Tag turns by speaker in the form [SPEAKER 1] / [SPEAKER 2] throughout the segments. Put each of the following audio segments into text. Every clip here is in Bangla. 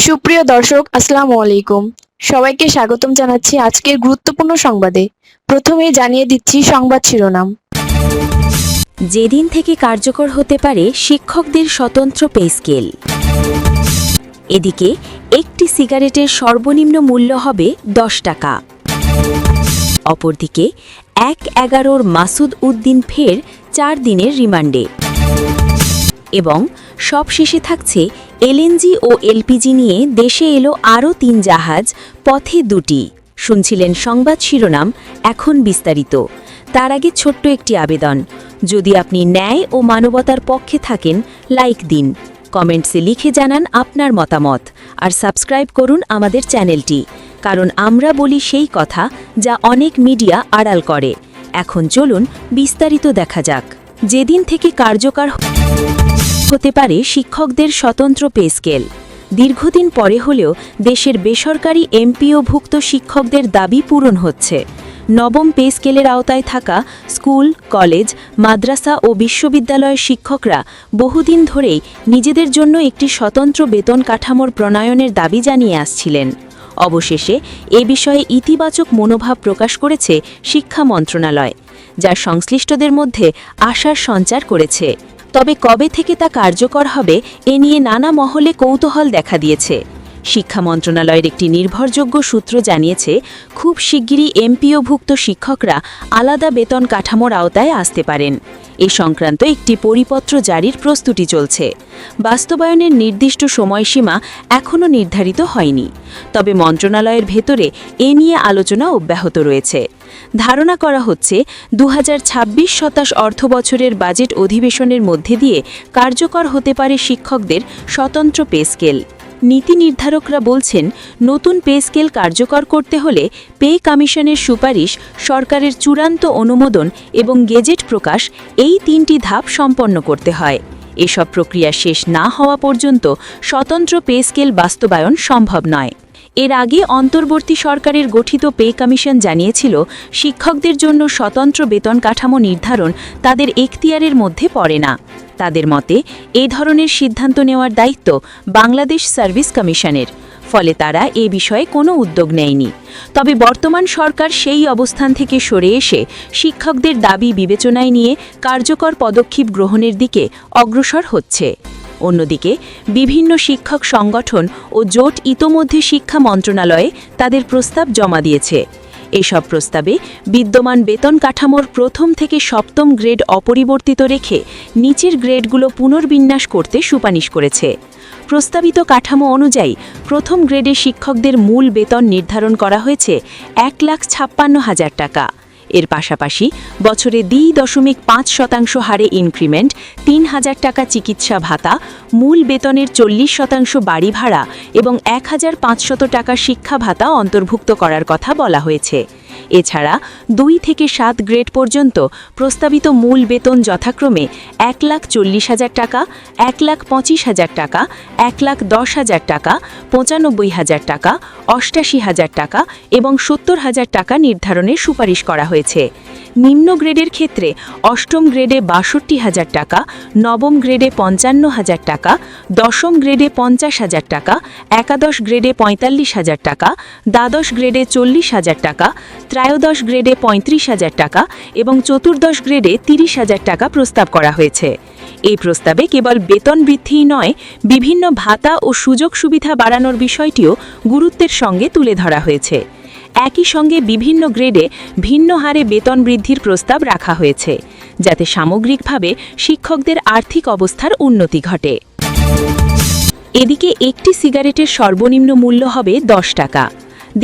[SPEAKER 1] সুপ্রিয় দর্শক, আসসালামু আলাইকুম। সবাইকে স্বাগতম জানাচ্ছি আজকের গুরুত্বপূর্ণ সংবাদে। প্রথমেই জানিয়ে দিচ্ছি সংবাদ শিরোনাম।
[SPEAKER 2] যেদিন থেকে কার্যকর হতে পারে শিক্ষকদের স্বতন্ত্র পে স্কেল। এদিকে একটি সিগারেটের সর্বনিম্ন মূল্য হবে 10 টাকা। অপরদিকে 1/11 মাসুদ উদ্দিন ফের 4 দিনের রিমান্ডে। এবং সবশেষে থাকছে এলএনজি ও এলপিজি নিয়ে দেশে এলো আরও 3 জাহাজ, পথে 2টি। শুনছিলেন সংবাদ শিরোনাম, এখন বিস্তারিত। তার আগে ছোট্ট একটি আবেদন, যদি আপনি ন্যায় ও মানবতার পক্ষে থাকেন লাইক দিন, কমেন্টসে লিখে জানান আপনার মতামত, আর সাবস্ক্রাইব করুন আমাদের চ্যানেলটি, কারণ আমরা বলি সেই কথা যা অনেক মিডিয়া আড়াল করে। এখন চলুন বিস্তারিত দেখা যাক। যেদিন থেকে কার্যকর হতে পারে শিক্ষকদের স্বতন্ত্র পে স্কেল। দীর্ঘদিন পরে হলেও দেশের বেসরকারি এমপিওভুক্ত শিক্ষকদের দাবি পূরণ হচ্ছে। নবম পে স্কেলের আওতায় থাকা স্কুল, কলেজ, মাদ্রাসা ও বিশ্ববিদ্যালয়ের শিক্ষকরা বহুদিন ধরেই নিজেদের জন্য একটি স্বতন্ত্র বেতন কাঠামোর প্রণয়নের দাবি জানিয়ে আসছিলেন। অবশেষে এ বিষয়ে ইতিবাচক মনোভাব প্রকাশ করেছে শিক্ষা মন্ত্রণালয়, যা সংশ্লিষ্টদের মধ্যে আশার সঞ্চার করেছে। তবে কবে থেকে তা কার্যকর হবে এ নিয়ে নানা মহলে কৌতূহল দেখা দিয়েছে। শিক্ষা মন্ত্রণালয়ের একটি নির্ভরযোগ্য সূত্র জানিয়েছে, খুব শিগগিরই এমপিওভুক্ত শিক্ষকরা আলাদা বেতন কাঠামোর আওতায় আসতে পারেন। এ সংক্রান্ত একটি পরিপত্র জারির প্রস্তুতি চলছে। বাস্তবায়নের নির্দিষ্ট সময়সীমা এখনও নির্ধারিত হয়নি, তবে মন্ত্রণালয়ের ভেতরে এ নিয়ে আলোচনা অব্যাহত রয়েছে। ধারণা করা হচ্ছে 2026-27 অর্থবছরের বাজেট অধিবেশনের মধ্যে দিয়ে কার্যকর হতে পারে শিক্ষকদের স্বতন্ত্র পে স্কেল। নীতি নির্ধারকরা বলছেন, নতুন পে স্কেল কার্যকর করতে হলে পে কমিশনের সুপারিশ, সরকারের চূড়ান্ত অনুমোদন এবং গেজেট প্রকাশ, এই 3টি ধাপ সম্পন্ন করতে হয়। এসব প্রক্রিয়া শেষ না হওয়া পর্যন্ত স্বতন্ত্র পে স্কেল বাস্তবায়ন সম্ভব নয়। এর আগে অন্তর্বর্তী সরকারের গঠিত পে কমিশন জানিয়েছিল, শিক্ষকদের জন্য স্বতন্ত্র বেতন কাঠামো নির্ধারণ তাদের এখতিয়ারের মধ্যে পড়ে না। তাদের মতে এ ধরনের সিদ্ধান্ত নেওয়ার দায়িত্ব বাংলাদেশ সার্ভিস কমিশনের, ফলে তারা এ বিষয়ে কোনো উদ্যোগ নেয়নি। তবে বর্তমান সরকার সেই অবস্থান থেকে সরে এসে শিক্ষকদের দাবি বিবেচনায় নিয়ে কার্যকর পদক্ষেপ গ্রহণের দিকে অগ্রসর হচ্ছে। অন্যদিকে বিভিন্ন শিক্ষক সংগঠন ও জোট ইতোমধ্যে শিক্ষা মন্ত্রণালয়ে তাদের প্রস্তাব জমা দিয়েছে। এসব প্রস্তাবে বিদ্যমান বেতন কাঠামোর প্রথম থেকে 7ম গ্রেড অপরিবর্তিত রেখে নিচের গ্রেডগুলো পুনর্বিন্যাস করতে সুপারিশ করেছে। প্রস্তাবিত কাঠামো অনুযায়ী প্রথম গ্রেডে শিক্ষকদের মূল বেতন নির্ধারণ করা হয়েছে 1,56,000 টাকা। এর পাশাপাশি বছরে 2.5% হারে ইনক্রিমেন্ট, 3,000 টাকা চিকিৎসা ভাতা, মূল বেতনের 40% বাড়ি ভাড়া এবং 1,500 টাকা শিক্ষা ভাতা অন্তর্ভুক্ত করার কথা বলা হয়েছে। এছাড়া 2 থেকে 7 গ্রেড পর্যন্ত প্রস্তাবিত মূল বেতন যথাক্রমে 1,40,000 টাকা, 1,25,000 টাকা, 1,10,000 টাকা, 95,000 টাকা, 88,000 টাকা এবং 70,000 টাকা নির্ধারণের সুপারিশ করা হয়েছে। নিম্ন গ্রেডের ক্ষেত্রে 8ম গ্রেডে 62,000 টাকা, 9ম গ্রেডে 55,000 টাকা, 10ম গ্রেডে 50,000 টাকা, একাদশ গ্রেডে 45,000 টাকা, দ্বাদশ গ্রেডে 40,000 টাকা, ত্রয়োদশ গ্রেডে 35,000 টাকা এবং চতুর্দশ গ্রেডে 30,000 টাকা প্রস্তাব করা হয়েছে। এই প্রস্তাবে কেবল বেতন বৃদ্ধিই নয়, বিভিন্ন ভাতা ও সুযোগ সুবিধা বাড়ানোর বিষয়টিও গুরুত্বের সঙ্গে তুলে ধরা হয়েছে। একই সঙ্গে বিভিন্ন গ্রেডে ভিন্ন হারে বেতন বৃদ্ধির প্রস্তাব রাখা হয়েছে, যাতে সামগ্রিকভাবে শিক্ষকদের আর্থিক অবস্থার উন্নতি ঘটে। এদিকে একটি সিগারেটের সর্বনিম্ন মূল্য হবে 10 টাকা।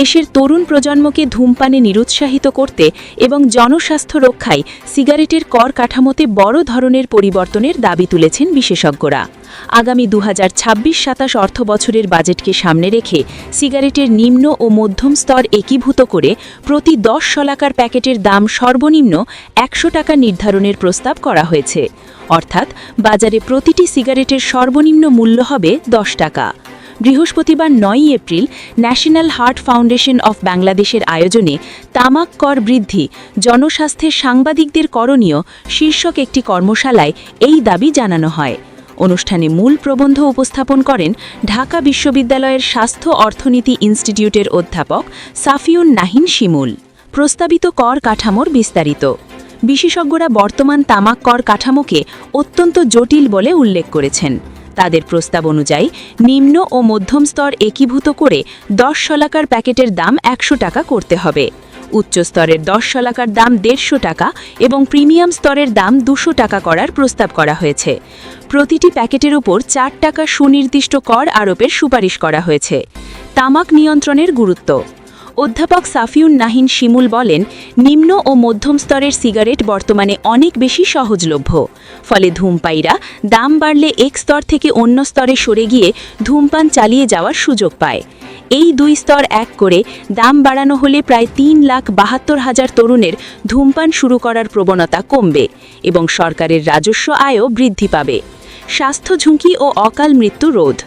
[SPEAKER 2] দেশের তরুণ প্রজন্মকে ধূমপানে নিরুৎসাহিত করতে এবং জনস্বাস্থ্য রক্ষায় সিগারেটের কর কাঠামোতে বড় ধরনের পরিবর্তনের দাবি তুলেছেন বিশেষজ্ঞরা। আগামী 2026-27 অর্থবছরের বাজেটকে সামনে রেখে সিগারেটের নিম্ন ও মধ্যম স্তর একীভূত করে প্রতি 10 শলাকার প্যাকেটের দাম সর্বনিম্ন 100 টাকা নির্ধারণের প্রস্তাব করা হয়েছে। অর্থাৎ বাজারে প্রতিটি সিগারেটের সর্বনিম্ন মূল্য হবে 10 টাকা। বৃহস্পতিবার 9 April national heart foundation of বাংলাদেশের আয়োজনে তামাক কর বৃদ্ধি, জনস্বাস্থ্যের সাংবাদিকদের করণীয় শীর্ষক একটি কর্মশালায় এই দাবি জানানো হয়। অনুষ্ঠানে মূল প্রবন্ধ উপস্থাপন করেন ঢাকা বিশ্ববিদ্যালয়ের স্বাস্থ্য অর্থনীতি ইনস্টিটিউটের অধ্যাপক সাফিউন নাহিন শিমুল। প্রস্তাবিত কর কাঠামোর বিস্তারিত। বিশেষজ্ঞরা বর্তমান তামাক কর কাঠামোকে অত্যন্ত জটিল বলে উল্লেখ করেছেন। তাদের প্রস্তাব অনুযায়ী নিম্ন ও মধ্যম স্তর একীভূত করে 10 শলাকার প্যাকেটের দাম 100 টাকা করতে হবে। উচ্চ স্তরের 10 শলাকার দাম 150 টাকা এবং প্রিমিয়াম স্তরের দাম 200 টাকা করার প্রস্তাব করা হয়েছে। প্রতিটি প্যাকেটের উপর 4 টাকা সুনির্দিষ্ট কর আরোপের সুপারিশ করা হয়েছে। তামাক নিয়ন্ত্রণের গুরুত্ব। অধ্যাপক সাফিউন নাহিন শিমুল বলেন, নিম্ন ও মধ্যম স্তরের সিগারেট বর্তমানে অনেক বেশি সহজলভ্য। ফলে ধূমপায়ীরা দাম বাড়লে এক স্তর থেকে অন্য স্তরে সরে গিয়ে ধূমপান চালিয়ে যাওয়ার সুযোগ পায়। এই 2 স্তর এক করে দাম বাড়ানো হলে প্রায় 3,72,000 তরুণের ধূমপান শুরু করার প্রবণতা কমবে এবং সরকারের রাজস্ব আয়ও বৃদ্ধি পাবে। স্বাস্থ্য ঝুঁকি ও অকাল মৃত্যু রোধ।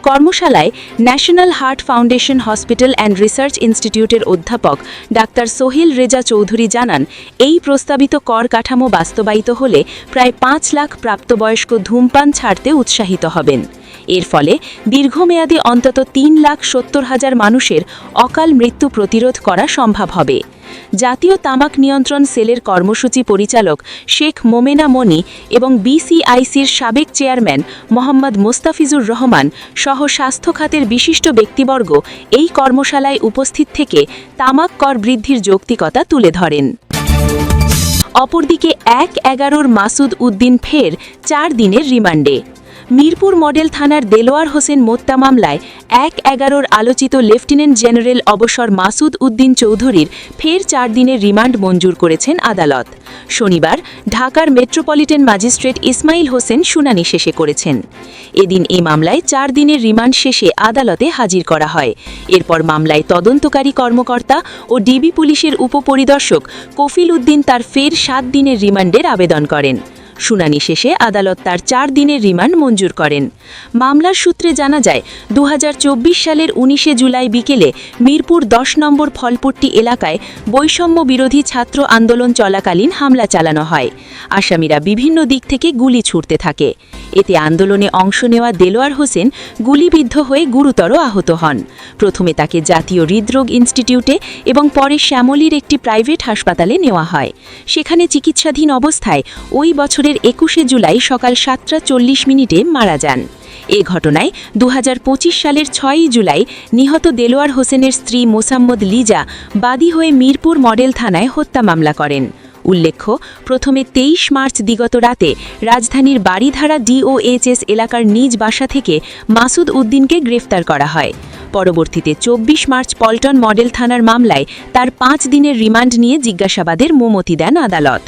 [SPEAKER 2] কর্মশালায় national heart foundation hospital and research ইনস্টিটিউটের অধ্যাপক ডাক্তার সোহেল রেজা চৌধুরী জানান, এই প্রস্তাবিত কর কাঠামো বাস্তবায়িত হলে প্রায় 5 লাখ প্রাপ্তবয়স্ক ধূমপান ছাড়তে উৎসাহিত হবেন। এর ফলে দীর্ঘমেয়াদে অন্তত 3,70,000 মানুষের অকাল মৃত্যু প্রতিরোধ করা সম্ভব হবে। জাতীয় তামাক নিয়ন্ত্রণ সেলের কর্মসূচি পরিচালক শেখ মোমেনা মনি এবং বিসিআইসির সাবেক চেয়ারম্যান মোহাম্মদ মোস্তাফিজুর রহমান সহ স্বাস্থ্য খাতের বিশিষ্ট ব্যক্তিবর্গ এই কর্মশালায় উপস্থিত থেকে তামাক কর বৃদ্ধির যৌক্তিকতা তুলে ধরেন। অপরদিকে 1/11 মাসুদ উদ্দিন ফের 4 দিনের রিমান্ডে। মিরপুর মডেল থানার দেলোয়ার হোসেন মোত্তা মামলায় 1/11 আলোচিত লেফটেন্যান্ট জেনারেল অবসর মাসুদ উদ্দিন চৌধুরীর ফের 4 দিনের রিমান্ড মঞ্জুর করেছেন আদালত। শনিবার ঢাকার মেট্রোপলিটন ম্যাজিস্ট্রেট ইসমাইল হোসেন শুনানি শেষে করেছেন। এদিন এই মামলায় 4 দিনের রিমান্ড শেষে আদালতে হাজির করা হয়। এরপর মামলায় তদন্তকারী কর্মকর্তা ও ডিবি পুলিশের উপপরিদর্শক কফিল উদ্দিন তার ফের 7 দিনের রিমান্ডের আবেদন করেন। শুনানি শেষে আদালত তার 4 দিনের রিমান্ড মঞ্জুর করেন। মামলার সূত্রে জানা যায়, 2024 সালের 19 জুলাই বিকেলে মিরপুর 10 নম্বর ফলপট্টি এলাকায় বৈষম্য বিরোধী ছাত্র আন্দোলন চলাকালীন হামলা চালানো হয়। আসামিরা বিভিন্ন দিক থেকে গুলি ছুড়তে থাকে। এতে আন্দোলনে অংশ নেওয়া দেলোয়ার হোসেন গুলিবিদ্ধ হয়ে গুরুতর আহত হন। প্রথমে তাকে জাতীয় হৃদরোগ ইনস্টিটিউটে এবং পরে শ্যামলীর একটি প্রাইভেট হাসপাতালে নেওয়া হয়। সেখানে চিকিৎসাধীন অবস্থায় ওই বছরের 21 জুলাই সকাল 7:40 মারা যান। এ ঘটনায় 2025 সালের 6 জুলাই নিহত দেলোয়ার হোসেনের স্ত্রী মোসাম্মদ লিজা বাদী হয়ে মিরপুর মডেল থানায় হত্যা মামলা করেন। উল্লেখ্য, প্রথমে 23 মার্চ দিগত রাতে রাজধানীর বাড়িধারা ডিওএইচএস এলাকার নিজ বাসা থেকে মাসুদ উদ্দিনকে গ্রেফতার করা হয়। পরবর্তীতে 24 মার্চ পল্টন মডেল থানার মামলায় তার 5 দিনের রিমান্ড নিয়ে জিজ্ঞাসাবাদের অনুমতি দেন আদালত।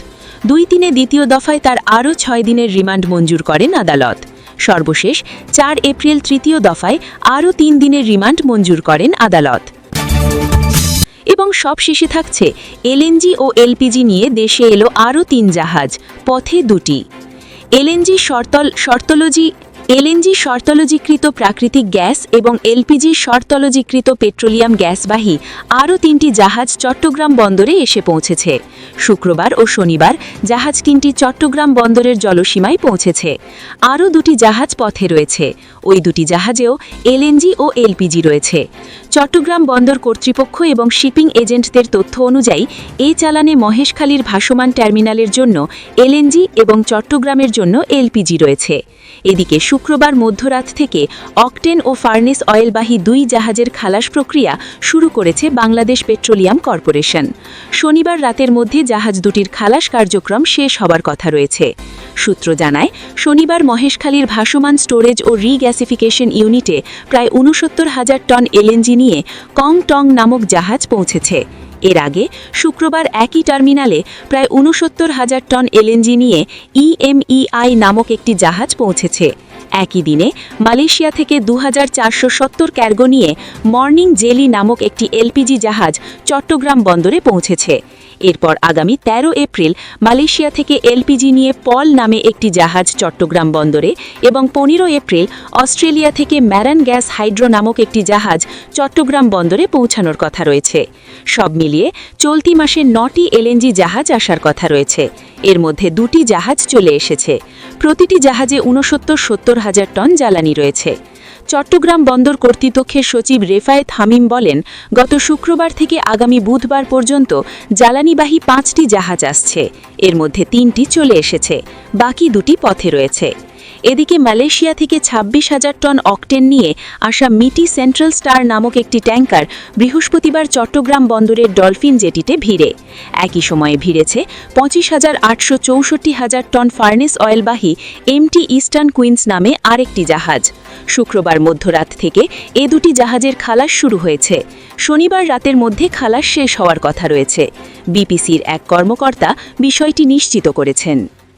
[SPEAKER 2] 2-3 দ্বিতীয় দফায় তার আরও 6 দিনের রিমান্ড মঞ্জুর করেন আদালত। সর্বশেষ 4 এপ্রিল তৃতীয় দফায় আরও 3 দিনের রিমান্ড মঞ্জুর করেন আদালত। এবং সবশেষে থাকছে এলএনজি ও এলপিজি নিয়ে দেশে এলো আরও 3 জাহাজ, পথে 2টি। এলএনজি শর্তলজিকৃত প্রাকৃতিক গ্যাস এবং এলপিজি শর্তলজিকৃত পেট্রোলিয়াম গ্যাসবাহী আরও 3টি জাহাজ চট্টগ্রাম বন্দরে এসে পৌঁছেছে। শুক্রবার ও শনিবার জাহাজ 3টি চট্টগ্রাম বন্দরের জলসীমায় পৌঁছেছে। আরও 2টি জাহাজ পথে রয়েছে। ওই 2টি জাহাজেও এলএনজি ও এলপিজি রয়েছে। চট্টগ্রাম বন্দর কর্তৃপক্ষ এবং শিপিং এজেন্টদের তথ্য অনুযায়ী এই চালানে মহেশখালীর ভাসমান টার্মিনালের জন্য এলএনজি এবং চট্টগ্রামের জন্য এলপিজি রয়েছে। এদিকে শুক্রবার মধ্যরাত থেকে অকটেন ও ফার্নেস অয়েলবাহী 2 জাহাজের খালাস প্রক্রিয়া শুরু করেছে বাংলাদেশ পেট্রোলিয়াম কর্পোরেশন। শনিবার রাতের মধ্যে জাহাজ 2টির খালাস কার্যক্রম শেষ হবার কথা রয়েছে। সূত্র জানায়, শনিবার মহেশখালীর ভাসমান স্টোরেজ ও রিগ্যাসিফিকেশন ইউনিটে প্রায় 69,000 টন এলএনজি নিয়ে কং টং নামক জাহাজ পৌঁছেছে। এর আগে শুক্রবার একই টার্মিনালে প্রায় 69,000 টন এলএনজি নিয়ে ইএমইআই নামক একটি জাহাজ পৌঁছেছে। একই দিনে মালয়েশিয়া থেকে 2,470 ক্যার্গো নিয়ে মর্নিং জেলি নামক একটি এলপিজি জাহাজ চট্টগ্রাম বন্দরে পৌঁছেছে। এরপর আগামী ১৩ এপ্রিল মালয়েশিয়া থেকে এলপিজি নিয়ে পল নামে একটি জাহাজ চট্টগ্রাম বন্দরে এবং ১৫ এপ্রিল অস্ট্রেলিয়া থেকে ম্যারান গ্যাস হাইড্রো নামক একটি জাহাজ চট্টগ্রাম বন্দরে পৌঁছানোর কথা রয়েছে। সব মিলিয়ে চলতি মাসে ৯টি এলএনজি জাহাজ আসার কথা রয়েছে। এর মধ্যে ২টি জাহাজ চলে এসেছে। প্রতিটি জাহাজে ৬৯-৭০ হাজার টন জ্বালানি রয়েছে। চট্টগ্রাম বন্দর কর্তৃপক্ষের সচিব রেফায়েত হামিম বলেন, গত শুক্রবার থেকে আগামী বুধবার পর্যন্ত জ্বালানিবাহী ৫টি জাহাজ আসছে। এর মধ্যে ৩টি চলে এসেছে, বাকি ২টি পথে রয়েছে। এদিকে মালয়েশিয়া থেকে ২৬,০০০ টন অকটেন নিয়ে আসা মিটি সেন্ট্রাল স্টার নামক একটি ট্যাঙ্কার বৃহস্পতিবার চট্টগ্রাম বন্দরের ডলফিন জেটিতে ভিড়ে। একই সময়ে ভিড়েছে ২৫,৮৬৪ টন ফার্নেস অয়েলবাহী এমটি ইস্টার্ন কুইন্স নামে আরেকটি জাহাজ। শুক্রবার মধ্যরাত থেকে এ দুটি জাহাজের খালাস শুরু হয়েছে। শনিবার রাতের মধ্যে খালাস শেষ হওয়ার কথা রয়েছে। বিপিসির এক কর্মকর্তা বিষয়টি নিশ্চিত করেছেন।